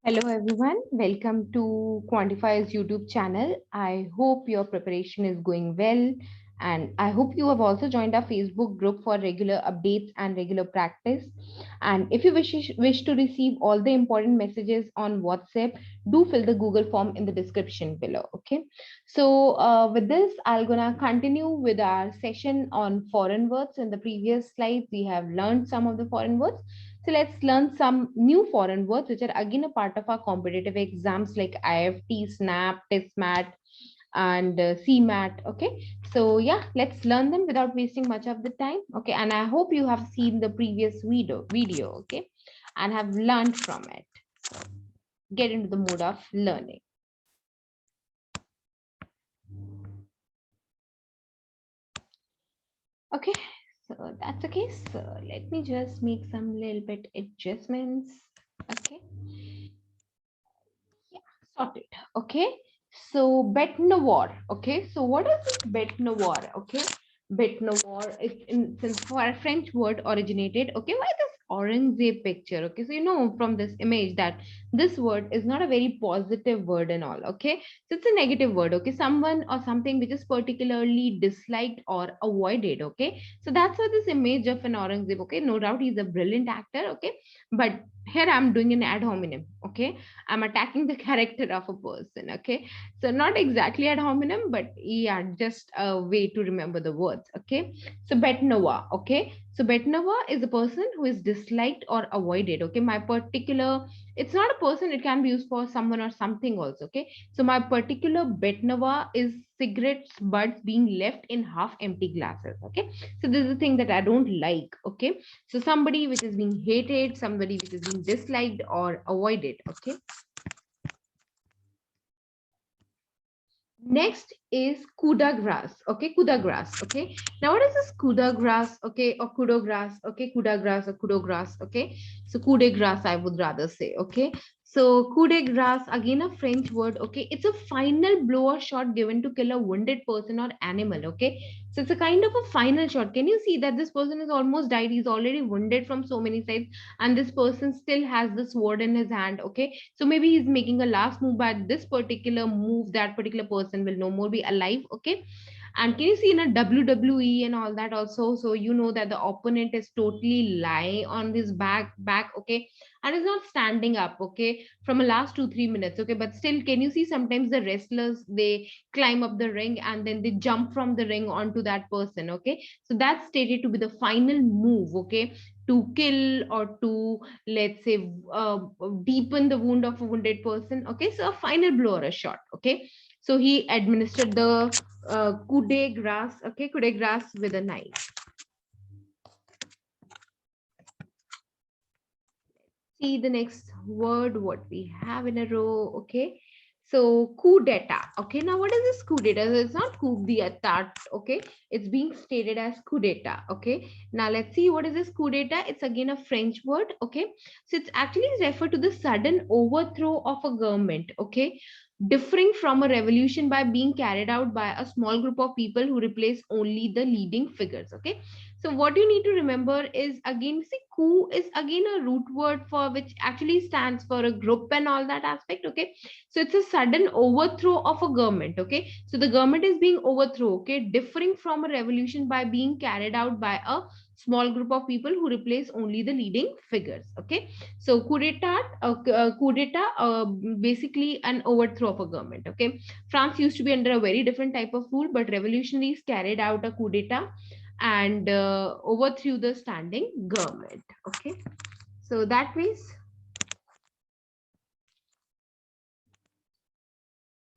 Hello everyone, welcome to Quantify's YouTube channel. I hope your preparation is going well and I hope you have also joined our Facebook group for regular updates and regular practice. And if you wish to receive all the important messages on WhatsApp, do fill the Google form in the description below. Okay. So with this, I'm gonna continue with our session on foreign words. In the previous slides, we have learned some of the foreign words. So let's learn some new foreign words, which are again a part of our competitive exams like IIFT, SNAP, TISMAT, and CMAT. Okay. So yeah, let's learn them without wasting much of the time. Okay. And I hope you have seen the previous video. Okay. And have learned from it. So get into the mood of learning. Okay. So that's okay. So let me just make some little bit adjustments. Okay. Yeah, sorted. Okay. So Bête Noire. Okay. So what is this Bête Noire? Okay. Bête Noire is since for a French word originated. Okay. Why this orange picture? Okay. So you know from this image that this word is not a very positive word and all. Okay. So it's a negative word. Okay. Someone or something which is particularly disliked or avoided. Okay. So that's why this image of an orange zip. Okay. No doubt he's a brilliant actor. Okay. But here I'm doing an ad hominem. Okay. I'm attacking the character of a person. Okay. So not exactly ad hominem, but yeah, just a way to remember the words. Okay. So Bête Noire. Okay. So Bête Noire is a person who is disliked or avoided. Okay. My particular, it's not a person, it can be used for someone or something also. Okay. So my particular Bête Noire is cigarettes buds being left in half empty glasses. Okay. So this is the thing that I don't like. Okay. So somebody which is being hated, somebody which is being disliked or avoided. Okay. Next is kuda grass. Okay, kuda grass. Okay. Now what is this kuda grass? Okay, or kudo grass. Okay, kuda grass or kudo grass. Okay. So coup de grass, I would rather say. Okay. So coup de grace, again a French word. Okay, it's a final blow or shot given to kill a wounded person or animal. Okay, so it's a kind of a final shot. Can you see that this person is almost died? He's already wounded from so many sides, and this person still has the sword in his hand. Okay, so maybe he's making a last move, but this particular move, that particular person will no more be alive. Okay, and can you see in a WWE and all that also? So you know that the opponent is totally lie on his back, okay, and is not standing up, okay, from a last 2-3 minutes, okay. But still, can you see sometimes the wrestlers they climb up the ring and then they jump from the ring onto that person, okay. So that's stated to be the final move, okay, to kill or to let's say deepen the wound of a wounded person, okay. So a final blow or a shot, okay. So he administered the coup de grace, okay, coup de grace with a knife. See the next word, what we have in a row, okay. So coup d'etat, okay. Now what is this coup d'etat? It's not coup d'etat, okay. It's being stated as coup d'etat, okay. Now let's see what is this coup d'etat. It's again a French word, okay. So it's actually referred to the sudden overthrow of a government, okay, differing from a revolution by being carried out by a small group of people who replace only the leading figures, okay. So what you need to remember is again, see, coup is again a root word for which actually stands for a group and all that aspect, okay. So it's a sudden overthrow of a government, okay. So the government is being overthrown, okay, differing from a revolution by being carried out by a small group of people who replace only the leading figures, okay. So coup d'etat, basically an overthrow of a government, okay. France used to be under a very different type of rule, but revolutionaries carried out a coup d'etat and overthrew the standing government, okay. So that means,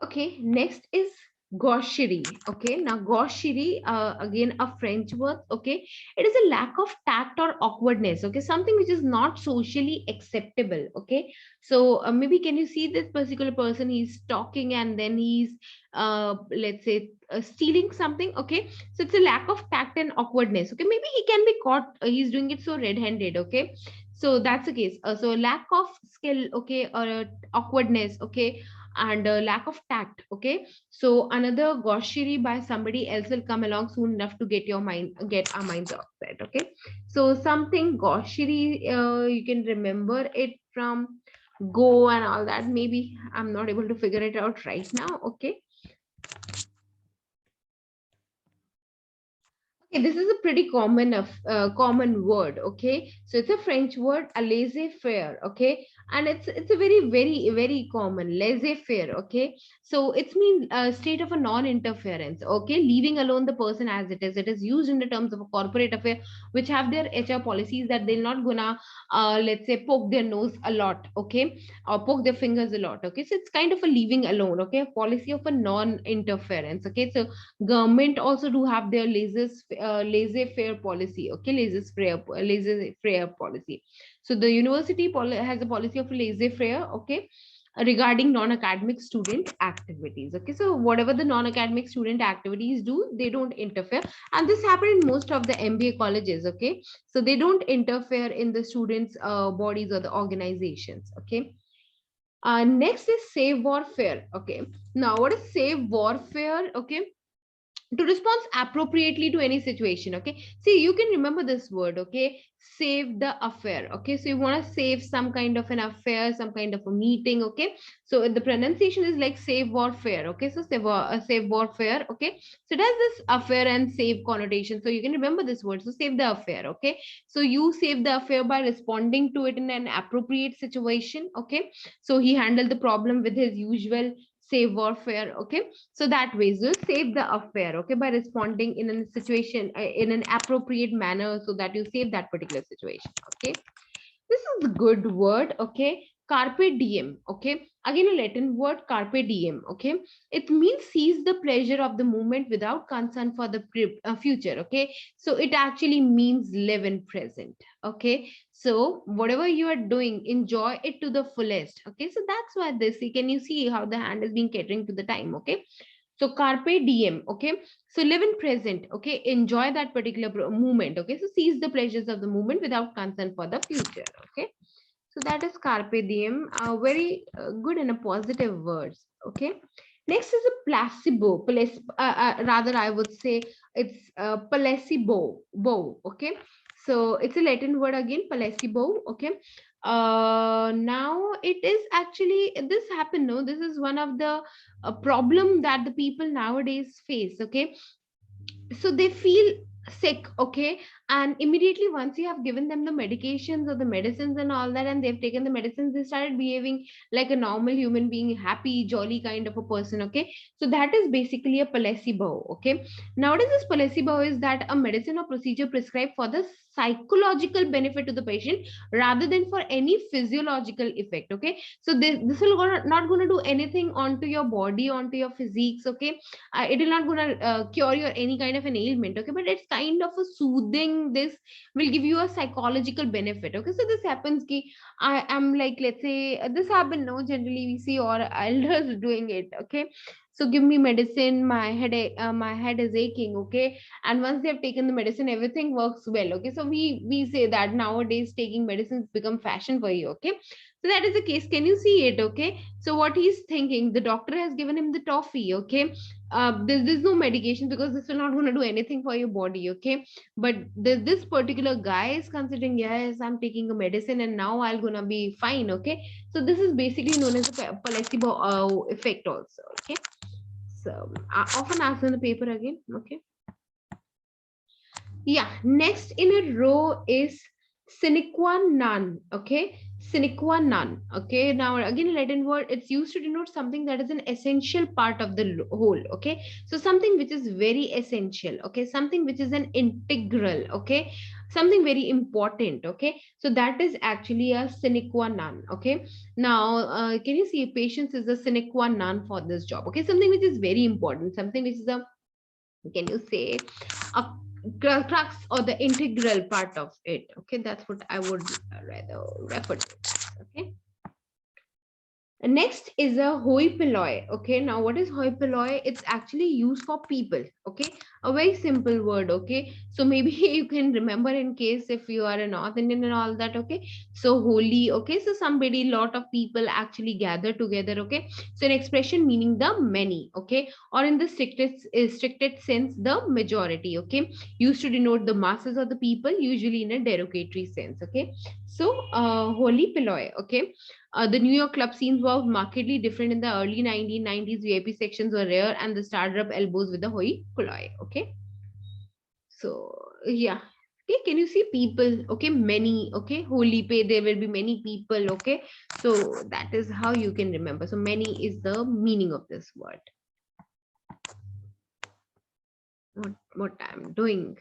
okay, next is gaucherie. Okay, now gaucherie, again a French word. Okay, it is a lack of tact or awkwardness. Okay, something which is not socially acceptable. Okay, so maybe can you see this particular person? He's talking and then he's, let's say, stealing something. Okay, so it's a lack of tact and awkwardness. Okay, maybe he can be caught. He's doing it so red-handed. Okay, so that's the case. So lack of skill. Okay, or awkwardness. Okay, and lack of tact, okay. So another gaucherie by somebody else will come along soon enough to get our minds offset, okay. So something gaucherie, you can remember it from go and all that. Maybe I'm not able to figure it out right now. Okay. Okay, this is a pretty common word. Okay, so it's a French word, a laissez-faire. Okay, and it's a very common laissez-faire. Okay, so it's mean a state of a non-interference. Okay, leaving alone the person as it is. It is used in the terms of a corporate affair, which have their HR policies that they're not gonna let's say poke their nose a lot. Okay, or poke their fingers a lot. Okay, so it's kind of a leaving alone. Okay, a policy of a non-interference. Okay, so government also do have their laissez-faire policy. Okay, laissez-faire policy. So the university has a policy of laissez-faire. Okay, regarding non-academic student activities. Okay, so whatever the non-academic student activities do, they don't interfere, and this happened in most of the MBA colleges. Okay, so they don't interfere in the students bodies or the organizations. Okay, next is save warfare. Okay, now what is save warfare? Okay, to respond appropriately to any situation. Okay, see, you can remember this word. Okay, save the affair. Okay, so you want to save some kind of an affair, some kind of a meeting. Okay, so the pronunciation is like save warfare. Okay, so save warfare. Okay, so it has this affair and save connotation, so you can remember this word. So save the affair. Okay, so you save the affair by responding to it in an appropriate situation. Okay, so he handled the problem with his usual save warfare. Okay, so that way you save the affair. Okay, by responding in a situation in an appropriate manner, so that you save that particular situation. Okay, this is a good word. Okay, carpe diem. Okay, again a Latin word, carpe diem. Okay, it means seize the pleasure of the moment without concern for the future. Okay, so it actually means live in present. Okay, so whatever you are doing, enjoy it to the fullest. Okay, so that's why this, can you see how the hand is being catering to the time? Okay, so carpe diem. Okay, so live in present. Okay, enjoy that particular moment. Okay, so seize the pleasures of the moment without concern for the future. Okay, so that is carpe diem. Very good and a positive words. Okay, next is a placebo. Rather I would say it's placebo. Okay, so it's a Latin word again, placebo. Okay, now it is actually, this happened. No, this is one of the problem that the people nowadays face. Okay, so they feel sick. Okay, and immediately once you have given them the medications or the medicines and all that, and they've taken the medicines, they started behaving like a normal human being, happy jolly kind of a person. Okay, so that is basically a placebo. Okay, nowadays this placebo is that a medicine or procedure prescribed for the psychological benefit to the patient rather than for any physiological effect. Okay, so this will not going to do anything onto your body, onto your physiques. Okay, it will not gonna cure your any kind of an ailment. Okay, but it's kind of a soothing. This will give you a psychological benefit. Okay, so this happens ki I am like, let's say this happen. No, generally we see our elders doing it. Okay, so give me medicine, my head is aching. Okay, and once they have taken the medicine, everything works well. Okay, so we say that nowadays taking medicines become fashion for you. Okay, so that is the case. Can you see it? Okay, so what he's thinking, the doctor has given him the toffee. Okay, there's no medication because this will not going to do anything for your body. Okay, but this particular guy is considering, yes, I'm taking a medicine and now I'll gonna be fine. Okay, so this is basically known as a placebo effect also. Okay, so often asked in the paper again. Okay, yeah, next in a row is sine qua non. Okay, sine qua non. Okay, now again a Latin word, it's used to denote something that is an essential part of the whole. Okay, so something which is very essential. Okay, something which is an integral. Okay, something very important. Okay, so that is actually a sine qua non. Okay, now can you see patience is a sine qua non for this job? Okay, something which is very important, something which is a, can you say, a crux or the integral part of it. Okay, that's what I would rather refer to. Okay, next is a hoi polloi. Okay, now what is hoi polloi? It's actually used for people. Okay, a very simple word. Okay, so maybe you can remember in case if you are a North Indian and all that. Okay, so holy. Okay, so somebody, lot of people actually gather together. Okay, so an expression meaning the many. Okay, or in the strictest sense the majority. Okay, used to denote the masses of the people, usually in a derogatory sense. Okay, So Hoi Polloi, okay. The New York club scenes were markedly different in the early 1990s. VIP sections were rare and the started up elbows with the Hoi Polloi, okay. So yeah, okay, can you see people? Okay, many. Okay, holy pay. There will be many people. Okay, so that is how you can remember. So many is the meaning of this word. What I'm doing.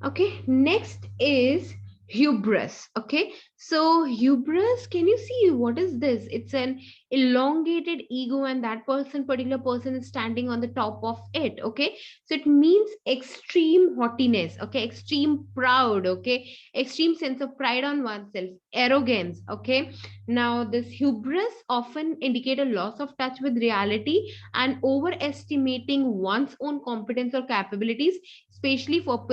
Okay, next is hubris. Okay, so hubris, can you see what is this? It's an elongated ego and that particular person is standing on the top of it. Okay, so it means extreme haughtiness. Okay, extreme proud. Okay, extreme sense of pride on oneself, arrogance. Okay, now this hubris often indicate a loss of touch with reality and overestimating one's own competence or capabilities, especially for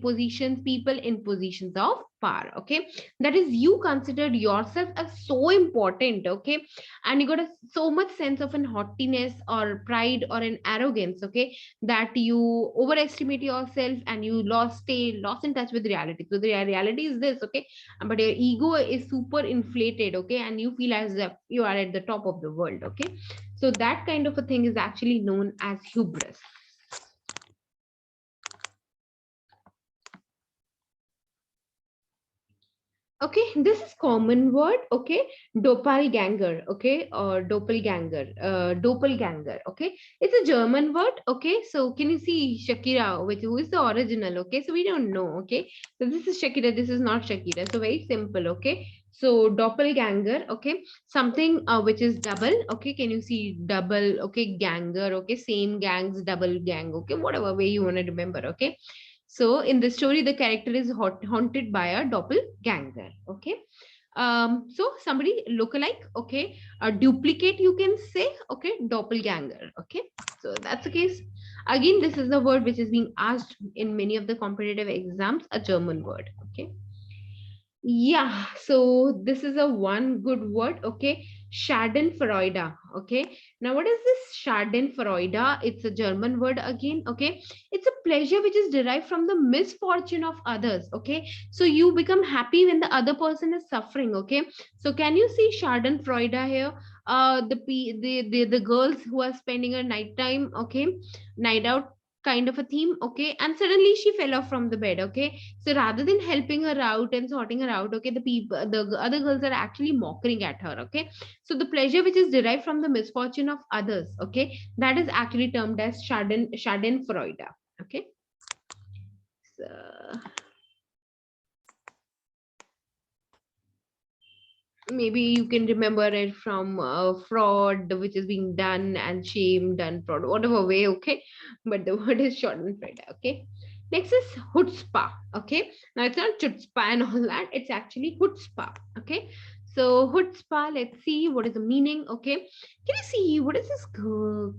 positions, people in positions of power. Okay, that is, you considered yourself as so important. Okay, and you got so much sense of an haughtiness or pride or an arrogance. Okay, that you overestimate yourself and you stay lost in touch with reality. So the reality is this. Okay, but your ego is super inflated. Okay, and you feel as if you are at the top of the world. Okay, so that kind of a thing is actually known as hubris. Okay, this is common word. Okay, doppelganger. Okay, or doppelganger. Okay, it's a German word. Okay, so can you see Shakira, which who is the original? Okay, so we don't know. Okay, so this is Shakira. This is not Shakira. So very simple. Okay, so doppelganger. Okay, something which is double. Okay, can you see double? Okay, ganger. Okay, same gangs, double gang. Okay, whatever way you want to remember. Okay, so in the story, the character is haunted by a doppelganger. Okay. So somebody lookalike, okay, a duplicate, you can say, okay, doppelganger. Okay. So that's the case. Again, this is the word which is being asked in many of the competitive exams, a German word. Okay. Yeah, so this is a one good word. Okay, Schadenfreude. Okay, now what is this Schadenfreude? It's a German word again. Okay, it's a pleasure which is derived from the misfortune of others. Okay, so you become happy when the other person is suffering. Okay, so can you see Schadenfreude here? The girls who are spending a night time. Okay, night out kind of a theme. Okay, and suddenly she fell off from the bed. Okay, so rather than helping her out and sorting her out, okay, the other girls are actually mocking at her. Okay, so the pleasure which is derived from the misfortune of others, okay, that is actually termed as Schadenfreude. Okay, so maybe you can remember it from fraud which is being done and shame done fraud, whatever way. Okay, but the word is Schadenfreude. Okay, next is Chutzpah. Okay, now it's not Chutzpah and all that, it's actually Chutzpah. Okay, so Chutzpah, let's see what is the meaning. Okay, can you see what is this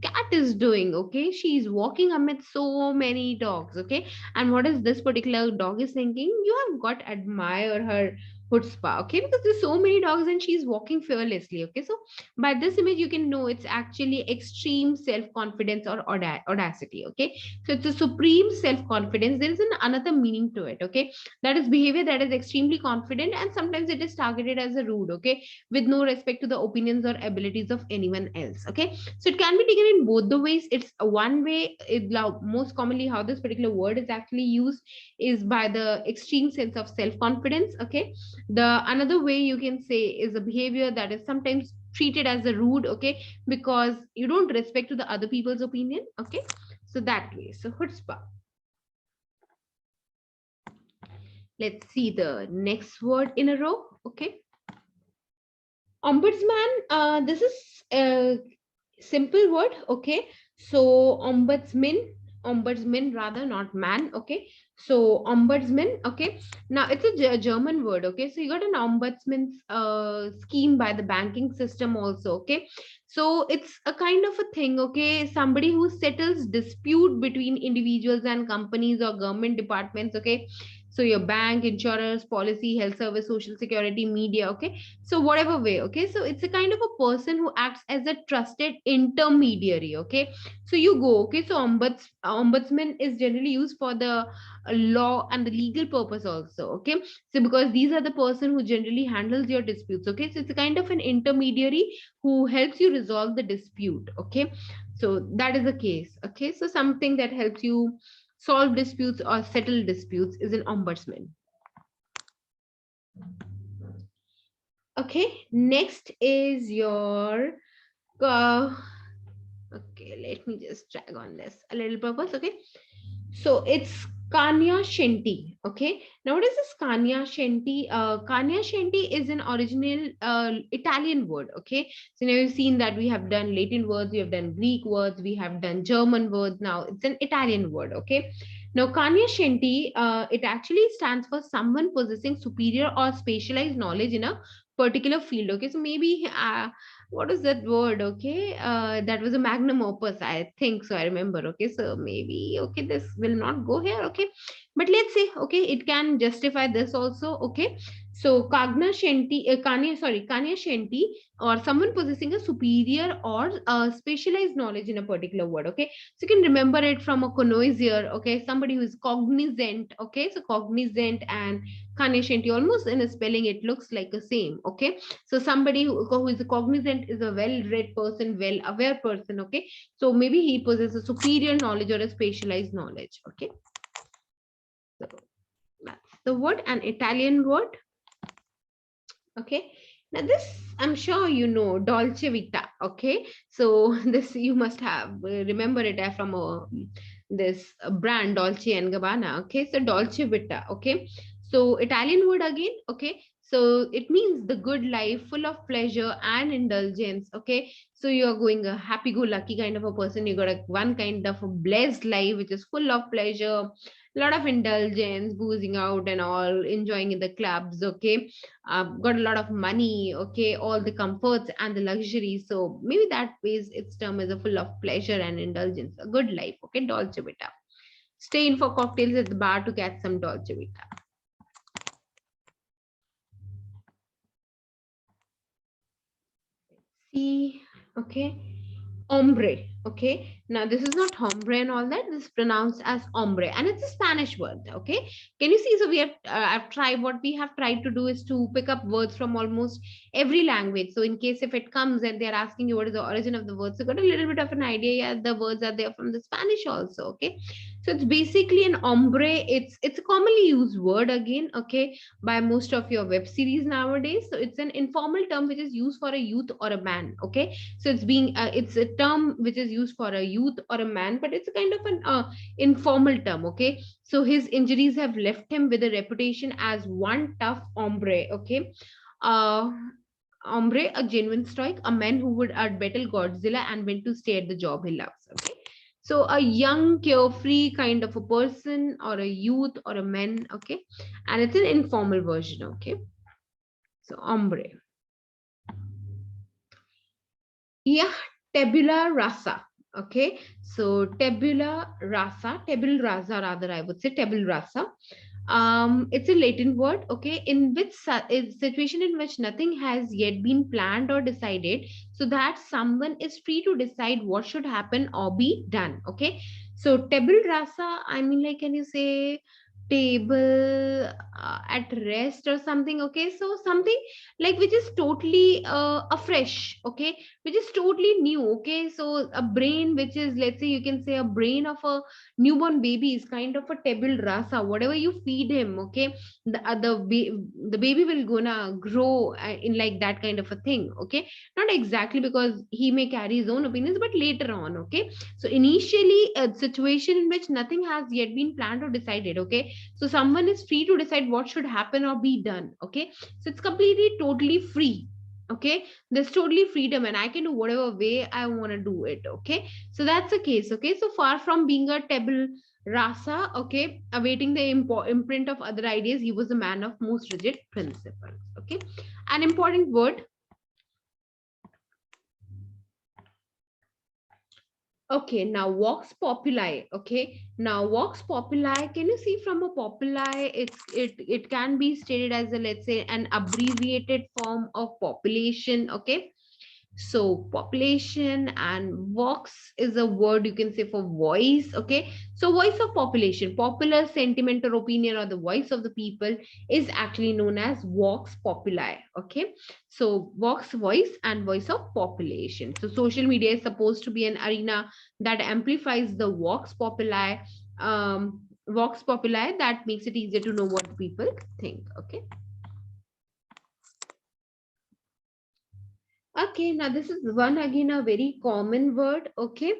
cat is doing? Okay, she's walking amid so many dogs. Okay, and what is this particular dog is thinking? You have got admire her Chutzpah. Okay, because there's so many dogs and she's walking fearlessly. Okay, so by this image you can know it's actually extreme self-confidence or audacity. Okay, so it's a supreme self-confidence. There is another meaning to it. Okay, that is behavior that is extremely confident and sometimes it is targeted as a rude. Okay, with no respect to the opinions or abilities of anyone else. Okay, so it can be taken in both the ways. It's one way. Most commonly how this particular word is actually used is by the extreme sense of self-confidence. Okay, the another way you can say is a behavior that is sometimes treated as a rude. Okay, because you don't respect to the other people's opinion. Okay, so that way, so chutzpah. Let's see the next word in a row. Okay, ombudsman. This is a simple word. Okay, so ombudsman rather, not man. Okay, so ombudsman. Okay, now it's a German word. Okay, so you got an ombudsman scheme by the banking system also. Okay, so it's a kind of a thing. Okay, somebody who settles dispute between individuals and companies or government departments. Okay, So your bank, insurers, policy, health service, social security, media, okay? So whatever way, okay? So it's a kind of a person who acts as a trusted intermediary, okay? So you go, okay? So ombudsman is generally used for the law and the legal purpose also, okay? So because these are the person who generally handles your disputes, okay? So it's a kind of an intermediary who helps you resolve the dispute, okay? So that is the case, okay? So something that helps you solve disputes or settle disputes is an ombudsman. Okay, next is your okay, let me just drag on this a little purpose. Okay, so it's Cognoscente. Okay, now what is this Cognoscente? Cognoscente is an original Italian word. Okay, so now you've seen that we have done Latin words, we have done Greek words, we have done German words. Now it's an Italian word. Okay, now Cognoscente, it actually stands for someone possessing superior or specialized knowledge in a particular field. Okay, so maybe what is that word? Okay, that was a magnum opus, I think so, I remember. Okay, so maybe, okay, this will not go here. Okay, but let's say, okay, it can justify this also. Okay, so Cognoscente, or someone possessing a superior or specialized knowledge in a particular word. Okay, so you can remember it from a connoisseur. Okay, somebody who is cognizant. Okay, so cognizant and Cognoscente, almost in a spelling it looks like the same. Okay, so somebody who is cognizant is a well-read person, well-aware person. Okay, so maybe he possesses superior knowledge or a specialized knowledge. Okay, so that's the word, an Italian word. Okay, now this I'm sure you know, Dolce Vita. Okay, so this you must have remember it from this brand Dolce and Gabbana. Okay, so Dolce Vita. Okay, so Italian word again. Okay, so it means the good life full of pleasure and indulgence. Okay, so you're going a happy-go-lucky kind of a person. You got a one kind of a blessed life which is full of pleasure, a lot of indulgence, boozing out and all, enjoying in the clubs. Okay, got a lot of money. Okay, all the comforts and the luxury. So maybe that ways its term is a full of pleasure and indulgence, a good life. Okay, Dolce Vita. Stay in for cocktails at the bar to catch some Dolce Vita. See, okay. Hombre. Okay, now this is not hombre and all that. This is pronounced as hombre, and it's a Spanish word. Okay, can you see? So we have I've tried, what we have tried to do is to pick up words from almost every language. So in case if it comes and they're asking you what is the origin of the word, so got a little bit of an idea. Yeah, the words are there from the Spanish also. Okay, so it's basically an hombre. It's a commonly used word again. Okay, by most of your web series nowadays. So it's an informal term which is used for a youth or a man. Okay, so it's a term which is used for a youth or a man, but it's a kind of an informal term. Okay, so his injuries have left him with a reputation as one tough hombre. Okay, uh hombre, a genuine stoic, a man who would outbattle Godzilla and went to stay at the job he loves. Okay, so a young carefree kind of a person, or a youth or a man. Okay, and it's an informal version. Okay, so hombre. Yeah, tabula rasa. Okay, so tabula rasa rather, I would say tabula rasa. It's a Latin word. Okay, in which situation in which nothing has yet been planned or decided, so that someone is free to decide what should happen or be done. Okay, so tabula rasa, I mean, like, can you say table at rest or something? Okay, so something like which is totally afresh. Okay, which is totally new. Okay, so a brain which is, let's say you can say a brain of a newborn baby is kind of a table rasa. Whatever you feed him, okay, the baby will gonna grow in like that kind of a thing. Okay, not exactly, because he may carry his own opinions, but later on. Okay, so initially a situation in which nothing has yet been planned or decided. Okay, so someone is free to decide what should happen or be done. Okay, so it's completely totally free. Okay, there's totally freedom and I can do whatever way I want to do it. Okay, so that's the case. Okay, so far from being a tabula rasa, okay, awaiting the imprint of other ideas, he was a man of most rigid principles. Okay, an important word. Okay, now vox populi. Okay, now vox populi. Can you see from a populi? It can be stated as a, let's say, an abbreviated form of population. Okay, so population, and vox is a word you can say for voice. Okay, so voice of population, popular sentiment or opinion, or the voice of the people, is actually known as vox populi. Okay, so vox, voice, and voice of population. So social media is supposed to be an arena that amplifies the vox populi, vox populi, that makes it easier to know what people think. Okay. Okay, now this is one again a very common word. Okay,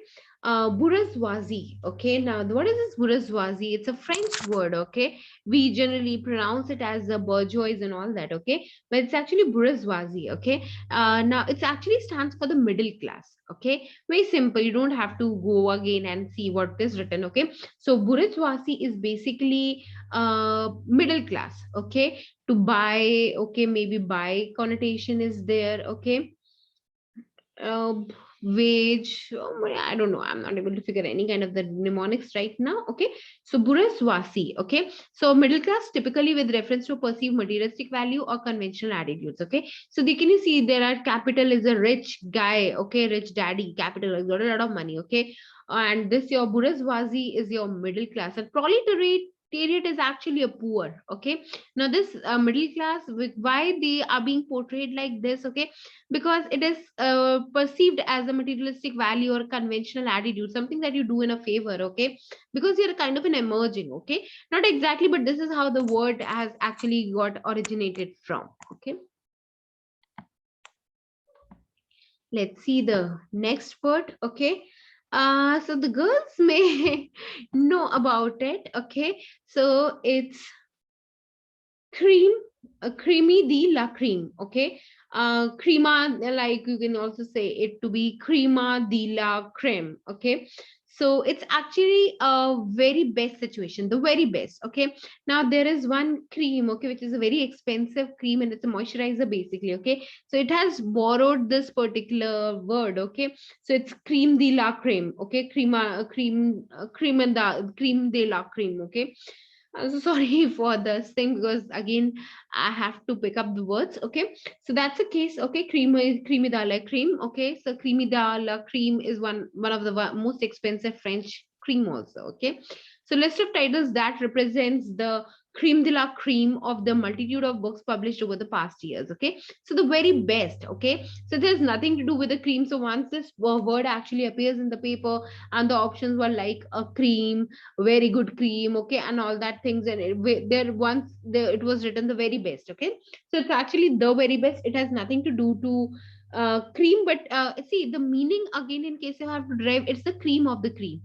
bourgeoisie. Okay, now what is this bourgeoisie? It's a French word. Okay, we generally pronounce it as the bourgeois and all that. Okay, but it's actually bourgeoisie. Okay, now it's actually stands for the middle class. Okay, very simple. You don't have to go again and see what is written. Okay, so bourgeoisie is basically middle class. Okay, to buy. Okay, maybe buy connotation is there. Okay, uh, wage. I don't know. I'm not able to figure any kind of the mnemonics right now. Okay, so bourgeoisie. Okay, so middle class typically with reference to perceived materialistic value or conventional attitudes. Okay, so can you see there are capital is a rich guy. Okay, rich daddy. Capital has got a lot of money. Okay, and this your bourgeoisie is your middle class, and proletariat is actually a poor. Okay, now this middle class, why they are being portrayed like this? Okay, because it is perceived as a materialistic value or conventional attitude, something that you do in a favor. Okay, because you're kind of an emerging. Okay, not exactly, but this is how the word has actually got originated from. Okay, let's see the next word. Okay, so the girls may know about it. Okay, so it's cream, creamy de la cream. Okay, crema, like you can also say it to be crema de la creme. Okay, so it's actually a very best situation, the very best. Okay, now there is one cream, okay, which is a very expensive cream, and it's a moisturizer basically. Okay, so it has borrowed this particular word. Okay, so it's cream de la creme. Okay, crema, cream and the cream de la creme. Okay, I'm so sorry for this thing, because again I have to pick up the words. Okay, so that's the case. Okay, creamy dal cream. Okay, so creamy dal cream is one of the most expensive French cream also. Okay, so list of titles that represents the cream de la cream of the multitude of books published over the past years. Okay, so the very best. Okay, so there's nothing to do with the cream. So once this word actually appears in the paper, and the options were like a cream, very good cream, okay, and all that things, and there once it was written the very best. Okay, so it's actually the very best. It has nothing to do to cream, but see the meaning again, in case you have to derive, it's the cream of the cream.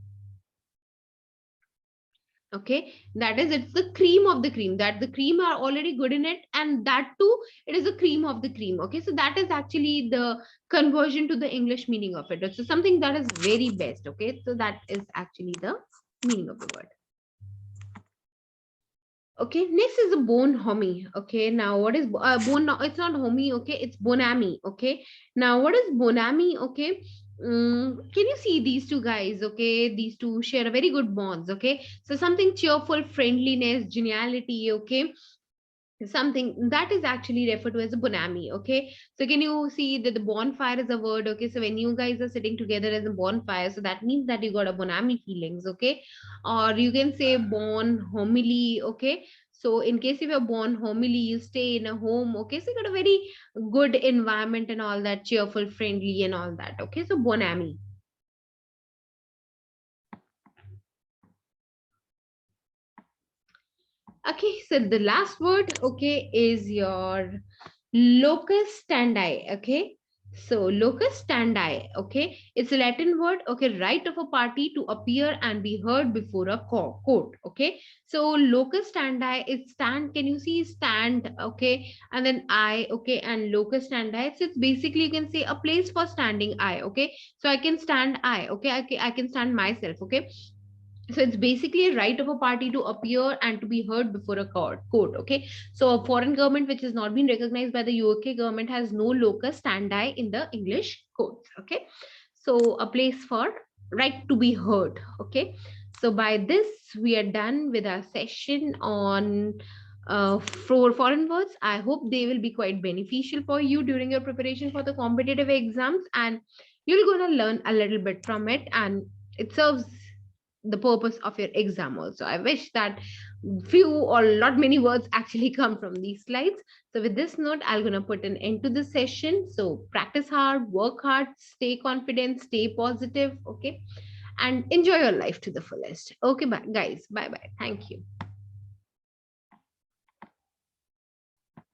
Okay, that is, it's the cream of the cream, that the cream are already good in it, and that too it is the cream of the cream. Okay, so that is actually the conversion to the English meaning of it. So something that is very best. Okay, so that is actually the meaning of the word. Okay, next is a bonhomie. Okay, now what is bon? No, it's not homie. Okay, it's bonami. Okay, now what is bonami? Okay, can you see these two guys? Okay, these two share a very good bonds. Okay, so something cheerful, friendliness, geniality. Okay, something that is actually referred to as a bonami. Okay, so can you see that the bonfire is a word? Okay, so when you guys are sitting together as a bonfire, so that means that you got a bonami feelings. Okay, or you can say bon homily. Okay, so in case if you're born homily, you stay in a home. Okay, so you got a very good environment and all that, cheerful, friendly, and all that. Okay, so bonami. Okay, so the last word, okay, is your locus standi. Okay, so locus standi, okay, it's a Latin word. Okay, right of a party to appear and be heard before a court. Okay, so locus standi is stand. Can you see stand? Okay, and then I. Okay, and locus standi. So it's basically, you can say, a place for standing I. Okay, so I can stand I. Okay, I can stand myself. Okay, so it's basically a right of a party to appear and to be heard before a court. Okay, so a foreign government which has not been recognized by the UK government has no locus standi in the English courts. Okay, so a place for right to be heard. Okay, so by this we are done with our session on for foreign words. I hope they will be quite beneficial for you during your preparation for the competitive exams, and you're going to learn a little bit from it, and it serves the purpose of your exam also. I wish that few or not many words actually come from these slides. So with this note, I'm going to put an end to the session. So practice hard, work hard, stay confident, stay positive. Okay, and enjoy your life to the fullest. Okay, bye guys. Bye bye. Thank you.